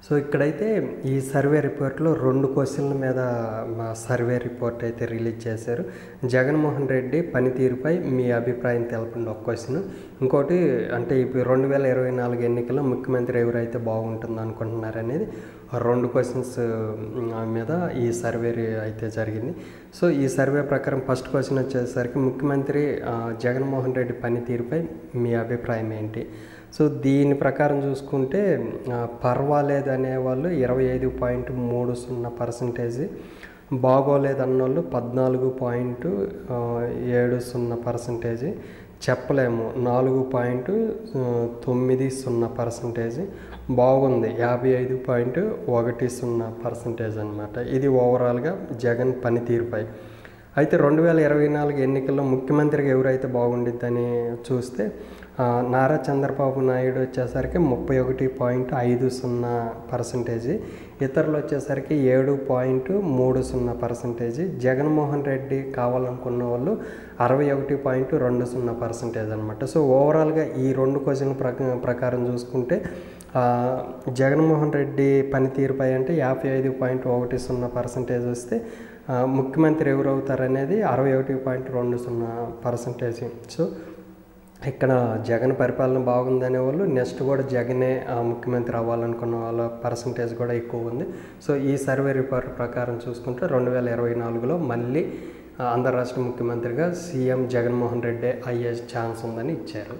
So ఇక్కడైతే ఈ survey రిపోర్ట్‌లో 2 క్వెషన్‌ల మీద సర్వే రిపోర్ట్ అయితే రిలీజ్ చేశారు. జగన్మోహన్ రెడ్డి పనితీరుపై మీ అభిప్రాయం తెలపండి ఒక క్వెషన్. ఇంకోటి అంటే ఇప్పుడు 2024 ఎన్నికల్లో ముఖ్యమంత్రి ఎవరైతే బాగుంటుందనుకుంటున్నారనేది 2 క్వెషన్స్ మీద ఈ సర్వే అయితే జరిగింది. సో ఈ సర్వే ప్రకారం ఫస్ట్ క్వెషన్ వచ్చేసరికి ముఖ్యమంత్రి జగన్మోహన్ రెడ్డి పనితీరుపై మీ అభిప్రాయం ఏంటి? సో దీని ప్రకారం చూసుకుంటే పర్వాలేదనే వాళ్ళు 25.30%, బాగోలేదన్నోళ్ళు 14.70%, చెప్పలేము 4.90%, బాగుంది 55.10% అనమాట. ఇది ఓవరాల్గా జగన్ పనితీరుపై. అయితే 2024 ఎన్నికల్లో ముఖ్యమంత్రిగా ఎవరైతే బాగుండిద్దని చూస్తే నారా చంద్రబాబు నాయుడు వచ్చేసరికి 31.50%, ఇతరులు వచ్చేసరికి 7.30%, జగన్మోహన్ రెడ్డి కావాలనుకున్న వాళ్ళు 61.20% అనమాట. సో ఓవరాల్గా ఈ 2 క్వశ్చన్ల ప్రకారం చూసుకుంటే జగన్మోహన్ రెడ్డి పనితీరుపై అంటే 55.10% వస్తే ముఖ్యమంత్రి ఎవరవుతారనేది 61.20%. సో ఇక్కడ జగన్ పరిపాలన బాగుందనే వాళ్ళు నెక్స్ట్ కూడా జగనే ముఖ్యమంత్రి అవ్వాలనుకున్న వాళ్ళ పర్సంటేజ్ కూడా ఎక్కువ ఉంది. సో ఈ సర్వే రిపోర్ట్ ప్రకారం చూసుకుంటే 2024లో మళ్ళీ ఆంధ్ర రాష్ట్ర ముఖ్యమంత్రిగా సీఎం జగన్మోహన్ రెడ్డి అయ్యే ఛాన్స్ ఉందని ఇచ్చారు.